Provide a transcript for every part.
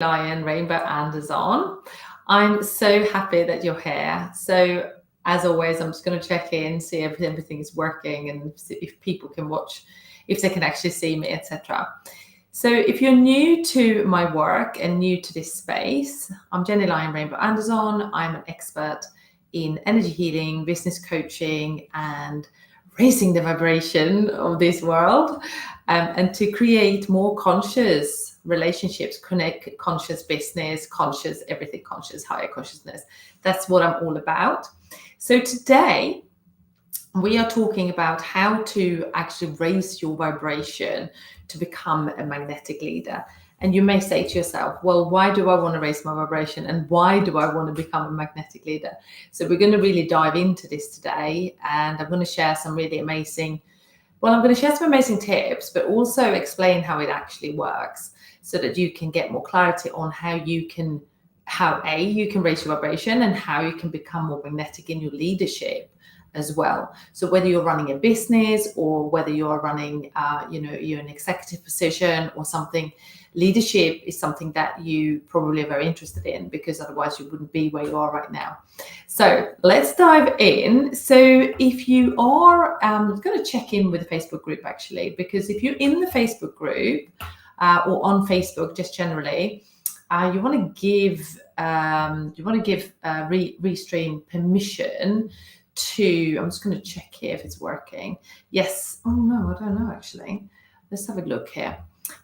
Lion Rainbow Anderson. I'm so happy that you're here. So as always, I'm just going to check in, see if everything is working and if people can watch, if they can actually see me, etc. So if you're new to my work and new to this space, I'm Jenny Lion Rainbow Anderson. I'm an expert in energy healing, business coaching, and raising the vibration of this world, and to create more conscious relationships, connect conscious business, conscious everything, conscious higher consciousness. That's what I'm all about. So today we are talking about how to actually raise your vibration to become a magnetic leader. And you may say to yourself, well, why do I want to raise my vibration and why do I want to become a magnetic leader? So we're going to really dive into this today, and I'm going to share some really amazing, I'm going to share some amazing tips, but also explain how it actually works so that you can get more clarity on how you can raise your vibration and how you can become more magnetic in your leadership as well. So whether you're running a business or whether you're running, you're an executive position or something, leadership is something that you probably are very interested in, because otherwise you wouldn't be where you are right now. So let's dive in. So if you are, I'm going to check in with the Facebook group actually, because if you're in the Facebook group or on Facebook just generally, you want to give Restream permission to, I'm just going to check here if it's working. Yes. Oh no, I don't know actually. Let's have a look here.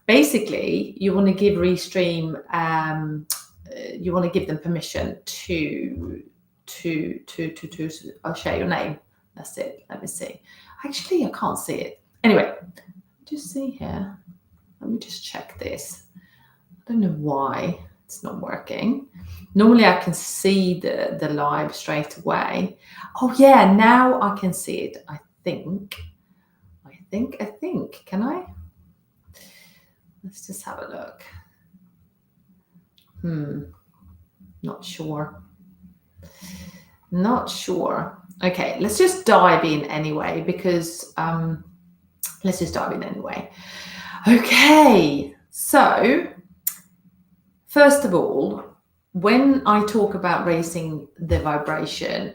Basically, you want to give Restream, you want to give them permission to I'll share your name. That's it. Let me see. Actually, I can't see it. Anyway, just see here. Let me just check this. I don't know why it's not working. Normally I can see the live straight away. Oh yeah, now I can see it. I think. Can I? Let's just have a look. Not sure. Okay, let's just dive in anyway, because Okay, so first of all, when I talk about raising the vibration,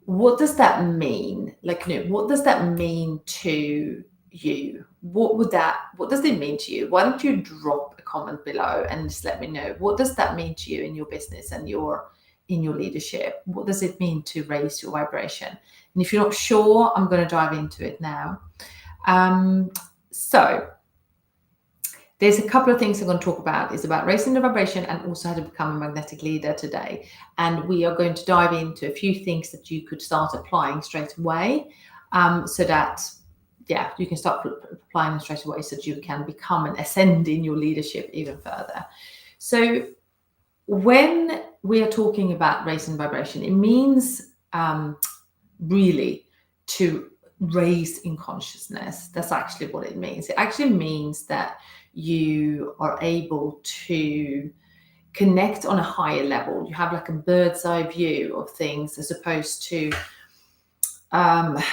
what does that mean? What does that mean to you? What does it mean to you? Why don't you drop a comment below and just let me know, what does that mean to you in your business and in your leadership? What does it mean to raise your vibration? And if you're not sure, I'm going to dive into it now. So there's a couple of things I'm going to talk about. It's about raising the vibration and also how to become a magnetic leader today. And we are going to dive into a few things that you could start applying straight away, so that, you can start applying them straight away so that you can become and ascend in your leadership even further. So when we are talking about raising vibration, it means really to raise in consciousness. That's actually what it means. It actually means that you are able to connect on a higher level. You have like a bird's eye view of things, as opposed to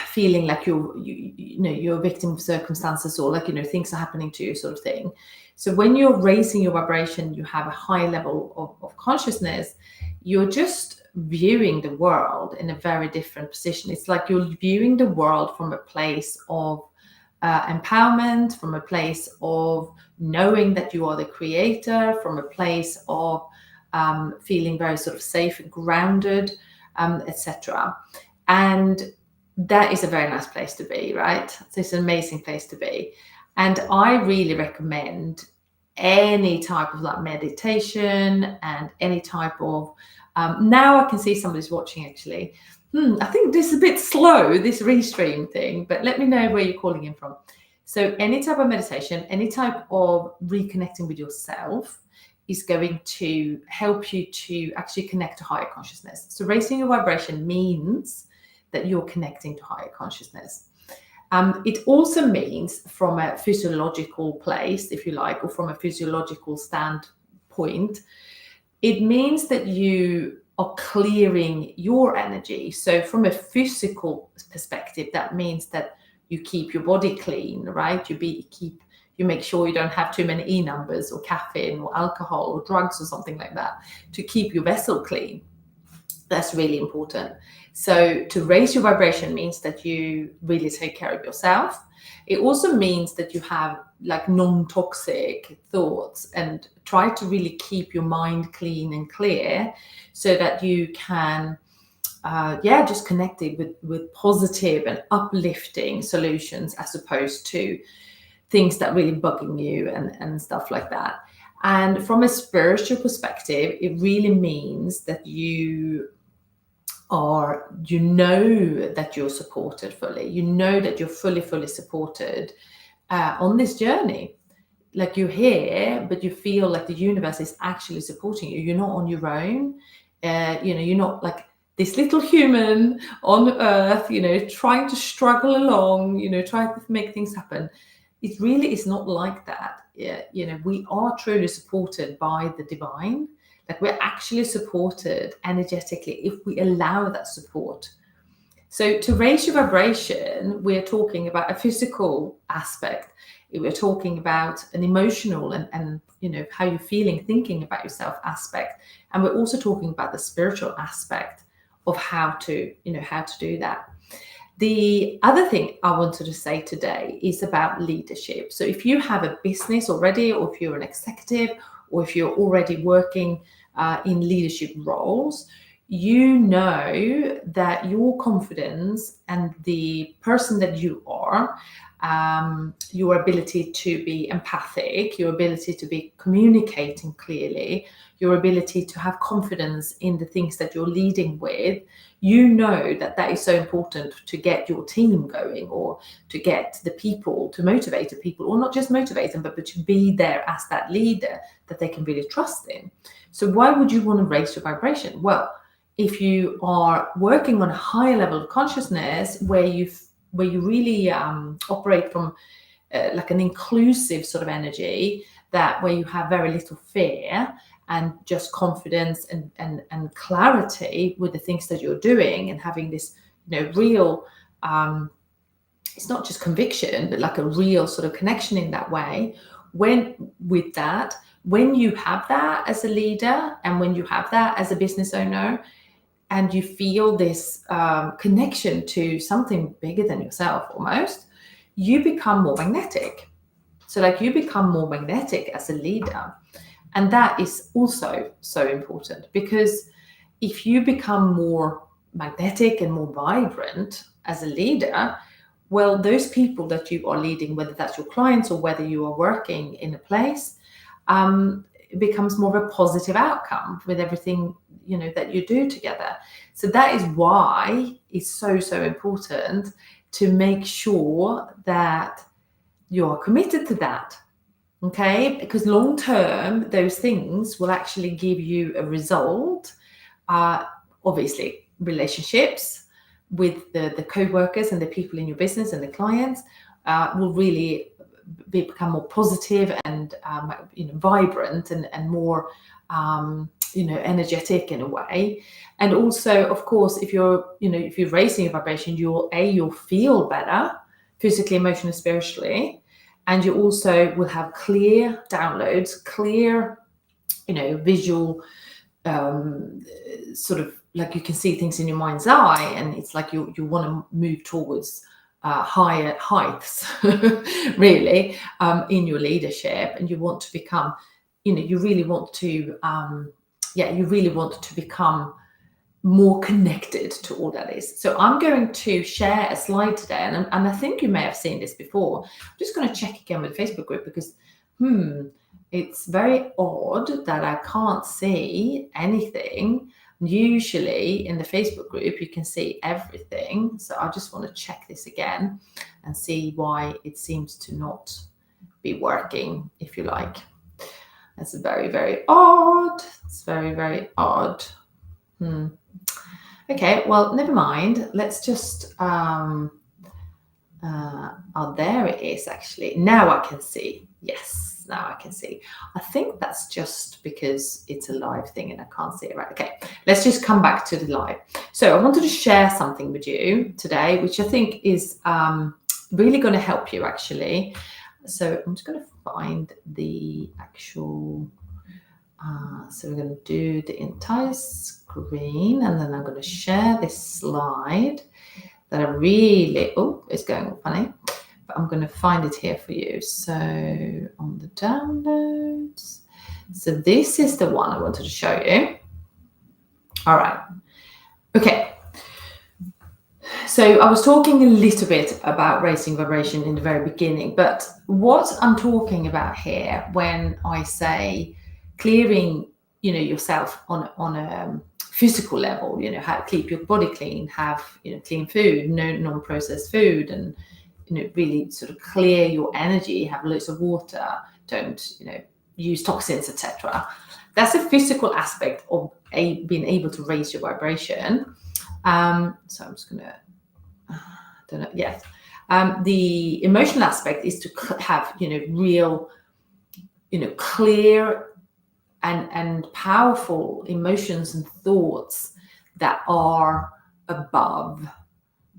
feeling like you're a victim of circumstances, or things are happening to you, sort of thing. So when you're raising your vibration, you have a high level of consciousness. You're just viewing the world in a very different position. It's like you're viewing the world from a place of empowerment, from a place of knowing that you are the creator, from a place of feeling very sort of safe and grounded, etc. And that is a very nice place to be, right? So it's an amazing place to be. And I really recommend any type of meditation and any type of, now I can see somebody's watching actually. I think this is a bit slow, this Restream thing, but let me know where you're calling in from. So any type of meditation, any type of reconnecting with yourself is going to help you to actually connect to higher consciousness. So raising your vibration means that you're connecting to higher consciousness. It also means, from a physiological place, if you like, or from a physiological standpoint, it means that you are clearing your energy. So from a physical perspective, that means that you keep your body clean, right? You keep You make sure you don't have too many numbers or caffeine or alcohol or drugs or something like that to keep your vessel clean. That's really important. So to raise your vibration means that you really take care of yourself. It also means that you have like non-toxic thoughts and try to really keep your mind clean and clear so that you can just connect it with positive and uplifting solutions as opposed to things that really bugging you and stuff like that. And from a spiritual perspective, it really means that you know that you're supported fully. You know that you're fully supported on this journey. Like you're here, but you feel like the universe is actually supporting you. You're not on your own. You're not like this little human on earth, trying to struggle along, trying to make things happen. It really is not like that. We are truly supported by the divine. Like we're actually supported energetically if we allow that support. So to raise your vibration, we're talking about a physical aspect. We're talking about an emotional and how you're feeling, thinking about yourself aspect. And we're also talking about the spiritual aspect of how to do that. The other thing I wanted to say today is about leadership. So if you have a business already, or if you're an executive, or if you're already working in leadership roles, you know that your confidence and the person that you are, your ability to be empathic, your ability to be communicating clearly, your ability to have confidence in the things that you're leading with, you know that is so important to get your team going, or to get the people, to motivate the people, or not just motivate them, but to be there as that leader that they can really trust in. So why would you want to raise your vibration? Well, if you are working on a higher level of consciousness where you really operate from like an inclusive sort of energy, that where you have very little fear and just confidence and clarity with the things that you're doing, and having this real it's not just conviction, but like a real sort of connection in that way. When you have that as a leader, and when you have that as a business owner, and you feel this connection to something bigger than yourself almost, you become more magnetic. So like you become more magnetic as a leader. And that is also so important, because if you become more magnetic and more vibrant as a leader, well, those people that you are leading, whether that's your clients or whether you are working in a place, it becomes more of a positive outcome with everything that you do together. So that is why it's so important to make sure that you are committed to that. Okay, because long term, those things will actually give you a result. Obviously, relationships with the co-workers and the people in your business and the clients will really become more positive and vibrant and more energetic in a way. And also, of course, if you're raising your vibration, you'll feel better physically, emotionally, spiritually. And you also will have clear downloads, clear, visual, sort of like you can see things in your mind's eye, and it's like you want to move towards higher heights, really, in your leadership, and you want to become, you really want to become more connected to all that is. So I'm going to share a slide today, and I think you may have seen this before. I'm just going to check again with the Facebook group, because it's very odd that I can't see anything. Usually in the Facebook group you can see everything, so I just want to check this again and see why it seems to not be working, if you like. That's very odd. It's very odd. Okay, well, never mind. Let's just there it is. Actually, now I can see. Yes, now I can see. I think that's just because it's a live thing and I can't see it right. Okay, let's just come back to the live. So I wanted to share something with you today, which I think is really going to help you, actually. So I'm just going to find the actual, so we're going to do the entire screen, and then I'm going to share this slide that I really, it's going all funny, but I'm going to find it here for you. So on the downloads, so this is the one I wanted to show you. All right. Okay. So I was talking a little bit about raising vibration in the very beginning, but what I'm talking about here when I say clearing, yourself on a physical level, how to keep your body clean, have, clean food, no non-processed food, and, really sort of clear your energy, have loads of water, don't, use toxins, etc. That's a physical aspect of being able to raise your vibration. So I'm just going to, don't know. Yes. The emotional aspect is to have, real, clear and powerful emotions and thoughts that are above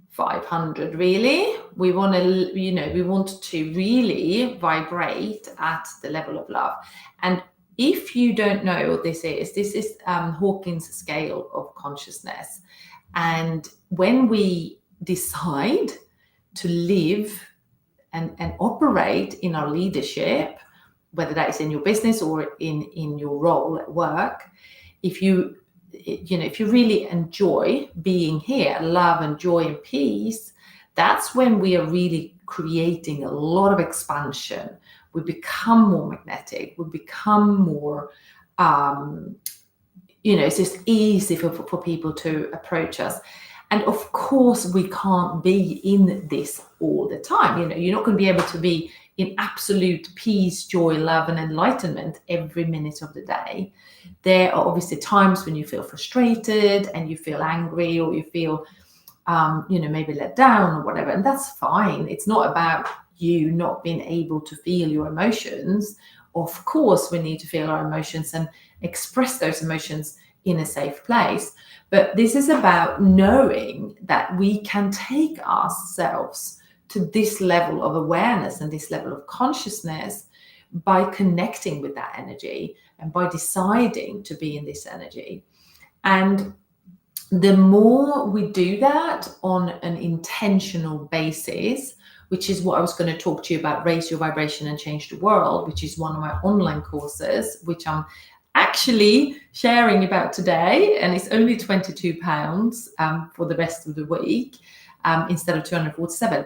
500. Really, we want to, we want to really vibrate at the level of love. And if you don't know what this is Hawkins scale of consciousness. And when we decide to live and operate in our leadership, whether that is in your business or in your role at work, if you really enjoy being here, love and joy and peace, that's when we are really creating a lot of expansion. We become more magnetic. We become more, it's just easy for people to approach us. And of course, we can't be in this all the time. You're not going to be able to be in absolute peace, joy, love, and enlightenment every minute of the day. There are obviously times when you feel frustrated and you feel angry, or you feel, maybe let down or whatever. And that's fine. It's not about you not being able to feel your emotions. Of course, we need to feel our emotions and express those emotions in a safe place. But this is about knowing that we can take ourselves to this level of awareness and this level of consciousness by connecting with that energy and by deciding to be in this energy. And the more we do that on an intentional basis, which is what I was going to talk to you about, Raise Your Vibration and Change the World, which is one of my online courses, which I'm actually sharing about today, and it's only £22 for the rest of the week instead of 247.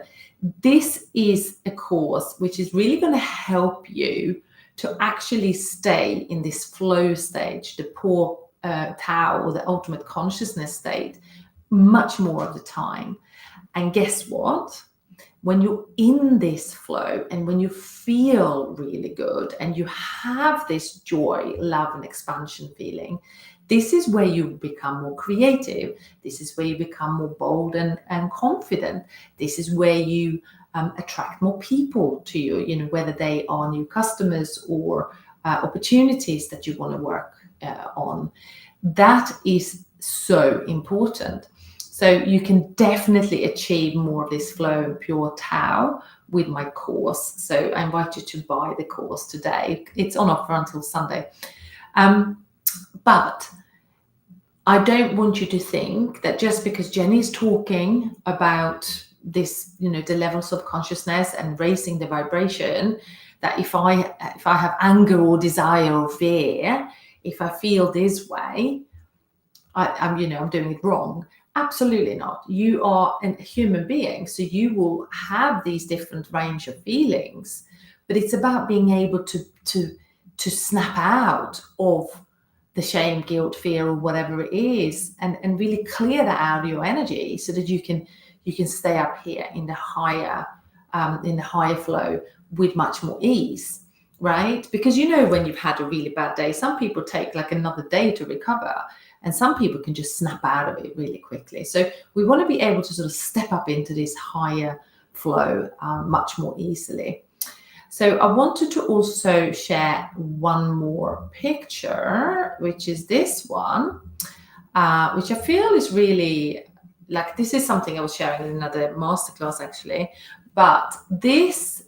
This is a course which is really going to help you to actually stay in this flow stage, the pure Tao, or the ultimate consciousness state, much more of the time. And guess what? When you're in this flow and when you feel really good and you have this joy, love, and expansion feeling, this is where you become more creative. This is where you become more bold and confident. This is where you attract more people to you, whether they are new customers or opportunities that you want to work on. That is so important. So you can definitely achieve more of this flow and pure Tao with my course. So I invite you to buy the course today. It's on offer until Sunday. But I don't want you to think that just because Jenny's talking about this, the levels of consciousness and raising the vibration, that if I have anger or desire or fear, if I feel this way, I'm doing it wrong. Absolutely not. You are a human being, so you will have these different range of feelings, but it's about being able to snap out of the shame, guilt, fear, or whatever it is, and really clear that out of your energy so that you can stay up here in the higher flow with much more ease, right? Because when you've had a really bad day, some people take like another day to recover. And some people can just snap out of it really quickly. So we want to be able to sort of step up into this higher flow much more easily. So I wanted to also share one more picture, which is this one, which I feel is really this is something I was sharing in another masterclass actually. But this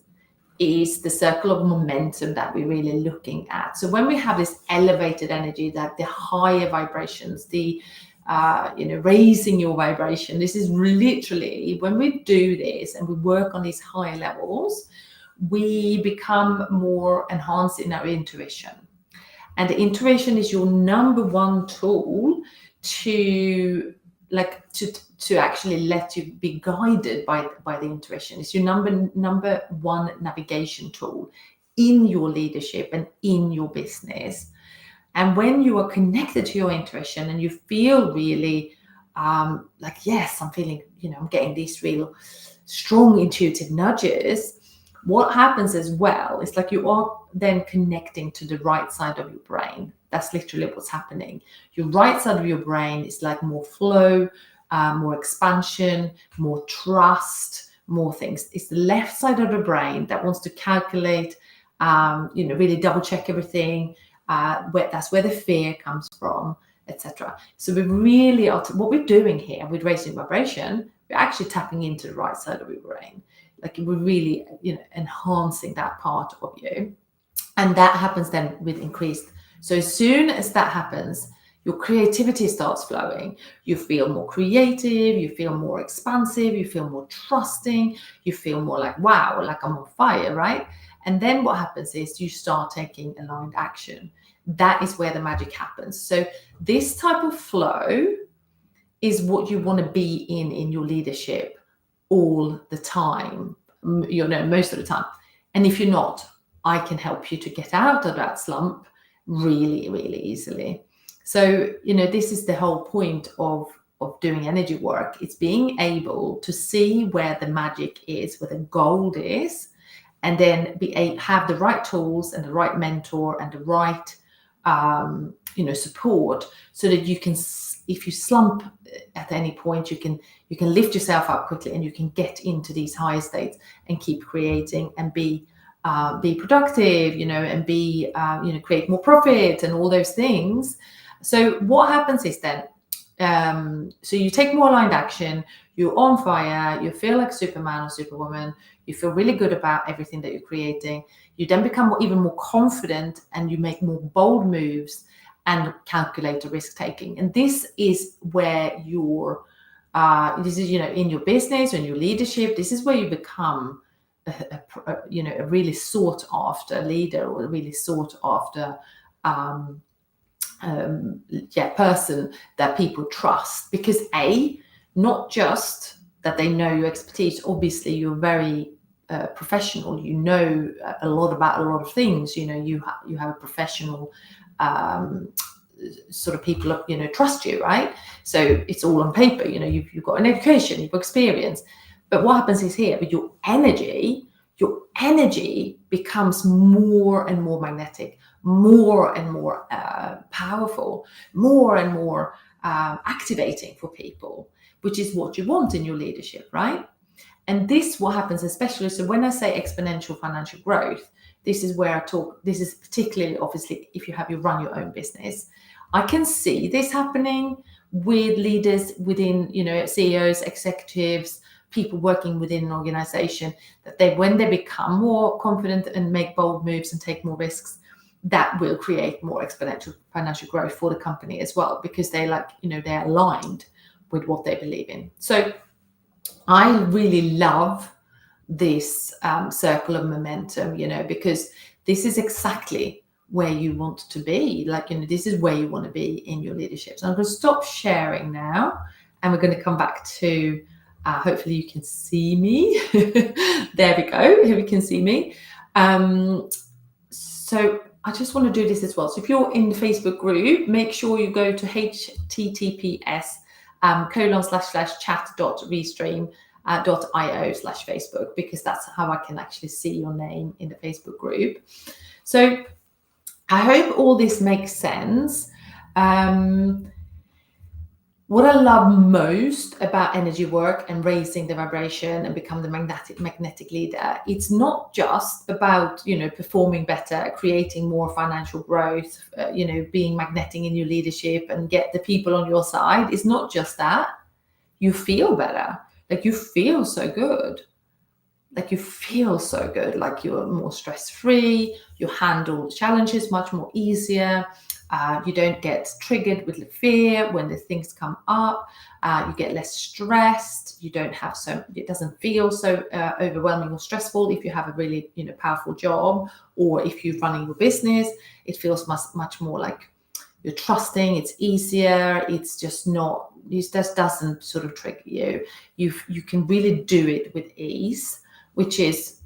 is the circle of momentum that we're really looking at. So when we have this elevated energy, that the higher vibrations, the raising your vibration, this is literally, when we do this and we work on these higher levels, we become more enhanced in our intuition. And the intuition is your number one tool to actually let you be guided by the intuition. It's your number one navigation tool in your leadership and in your business. And when you are connected to your intuition and you feel really yes, I'm feeling, I'm getting these real strong intuitive nudges, what happens as well is like you are then connecting to the right side of your brain. That's literally what's happening. Your right side of your brain is like more flow, more expansion, more trust, more things. It's the left side of the brain that wants to calculate, really double check everything. That's where the fear comes from, etc. So we really are, what we're doing here with raising vibration, we're actually tapping into the right side of your brain. Like we're really, enhancing that part of you. And that happens then with increased. So as soon as that happens, your creativity starts flowing. You feel more creative, you feel more expansive, you feel more trusting, you feel more like, wow, like I'm on fire, right? And then what happens is you start taking aligned action. That is where the magic happens. So this type of flow is what you want to be in your leadership all the time, most of the time. And if you're not, I can help you to get out of that slump really, really easily. So, this is the whole point of doing energy work. It's being able to see where the magic is, where the gold is, and then have the right tools and the right mentor and the right, support, so that you can, if you slump at any point, you can lift yourself up quickly and you can get into these higher states and keep creating and be productive, and be, create more profit and all those things. So what happens is then, so you take more aligned action, you're on fire, you feel like Superman or Superwoman, you feel really good about everything that you're creating. You then become even more confident and you make more bold moves and calculate the risk taking. And this is where in your business and your leadership, this is where you become a really sought after leader, or a really sought after person that people trust, because not just that they know your expertise. Obviously you're very professional, a lot about a lot of things, you have a professional sort of people trust you, right? So it's all on paper, you've got an education, you've got experience. But what happens is here with your energy becomes more and more magnetic, more and more powerful, more and more activating for people, which is what you want in your leadership, right? And what happens especially, so when I say exponential financial growth, this is where I talk, this is particularly obviously if you run your own business. I can see this happening with leaders within, CEOs, executives, people working within an organization, that when they become more confident and make bold moves and take more risks, that will create more exponential financial growth for the company as well, because they're aligned with what they believe in. So I really love this circle of momentum, because this is exactly where you want to be. This is where you want to be in your leadership. So I'm going to stop sharing now, and we're going to come back to, hopefully you can see me. There we go. Here we can see me. So I just want to do this as well. So if you're in the Facebook group, make sure you go to https://chat.restream.io/Facebook, because that's how I can actually see your name in the Facebook group. So I hope all this makes sense. What I love most about energy work and raising the vibration and become the magnetic leader, it's not just about, performing better, creating more financial growth, being magnetic in your leadership and get the people on your side. It's not just that. You feel better. You feel so good. like you feel so good, like you're more stress-free, you handle challenges much more easier. You don't get triggered with fear when the things come up. You get less stressed. You don't have it doesn't feel so overwhelming or stressful if you have a really, powerful job, or if you're running your business. It feels much more like you're trusting. It's easier. It's just not. It just doesn't sort of trigger you. You can really do it with ease, which is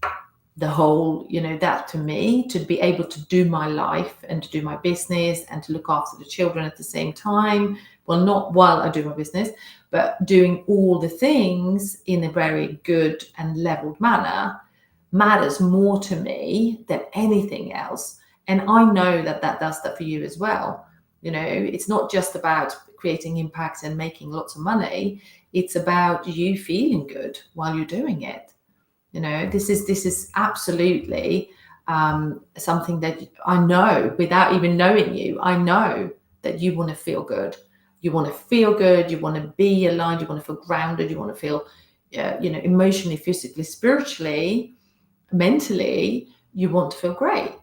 the whole, that to me, to be able to do my life and to do my business and to look after the children at the same time. Well, not while I do my business, but doing all the things in a very good and leveled manner matters more to me than anything else. And I know that does that for you as well. It's not just about creating impact and making lots of money. It's about you feeling good while you're doing it. This is absolutely something that I know without even knowing you. I know that you want to feel good. You want to feel good. You want to be aligned. You want to feel grounded. You want to feel, emotionally, physically, spiritually, mentally. You want to feel great.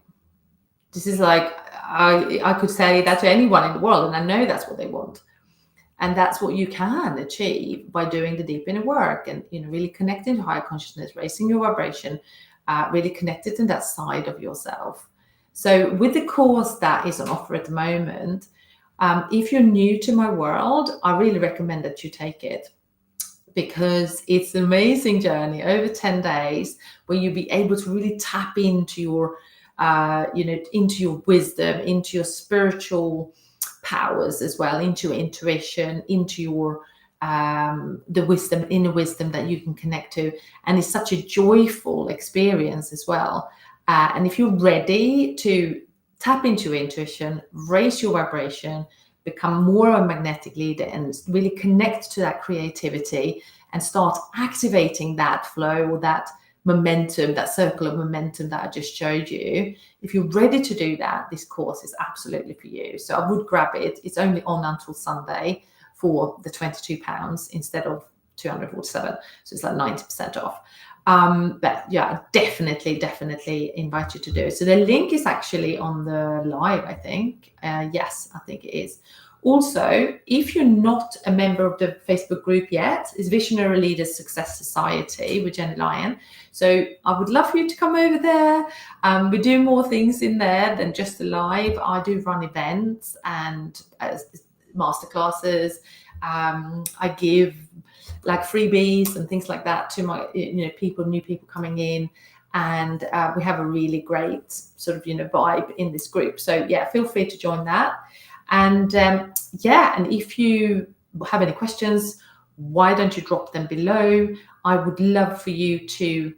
This is like, I could say that to anyone in the world, and I know that's what they want. And that's what you can achieve by doing the deep inner work and, really connecting to higher consciousness, raising your vibration, really connected to that side of yourself. So with the course that is on offer at the moment, if you're new to my world, I really recommend that you take it, because it's an amazing journey over 10 days where you'll be able to really tap into your, into your wisdom, into your spiritual powers as well, into your intuition, into your the wisdom, inner wisdom that you can connect to. And it's such a joyful experience as well. And if you're ready to tap into your intuition, raise your vibration, become more of a magnetic leader, and really connect to that creativity and start activating that flow or that momentum, that circle of momentum that I just showed you. If you're ready to do that, this course is absolutely for you. So I would grab it. It's only on until Sunday for the £22 instead of 247. So it's like 90% off. But yeah, definitely invite you to do it. So the link is actually on the live, I think. Yes, I think it is. Also, if you're not a member of the Facebook group yet, it's Visionary Leaders Success Society with Jenny Lyon. So I would love for you to come over there. We do more things in there than just the live. I do run events and masterclasses. I give like freebies and things like that to my, new people coming in. And we have a really great sort of, vibe in this group. So yeah, feel free to join that. And and if you have any questions, why don't you drop them below? I would love for you to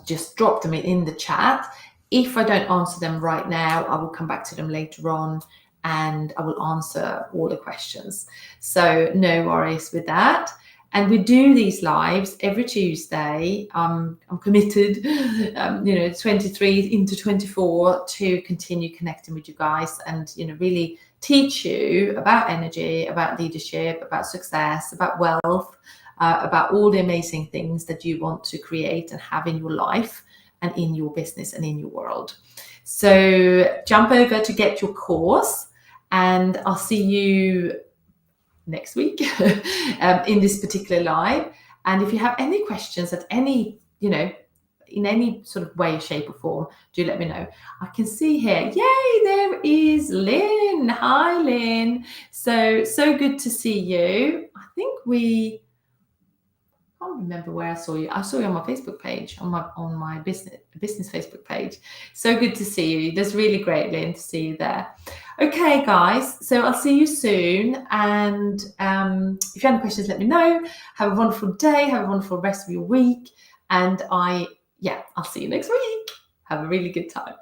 just drop them in the chat. If I don't answer them right now, I will come back to them later on and I will answer all the questions. So no worries with that. And we do these lives every Tuesday. I'm committed, 23 into 24 to continue connecting with you guys and, really teach you about energy, about leadership, about success, about wealth, about all the amazing things that you want to create and have in your life and in your business and in your world. So jump over to get your course and I'll see you next week in this particular live. And if you have any questions at any, in any sort of way, shape or form, do let me know. I can see here, yay, there is Lynn. Hi, Lynn. So good to see you. I think I can't remember where I saw you. I saw you on my Facebook page, on my business Facebook page. So good to see you. That's really great, Lynn, to see you there. Okay, guys. So I'll see you soon. And if you have any questions, let me know. Have a wonderful day. Have a wonderful rest of your week. And I'll see you next week. Have a really good time.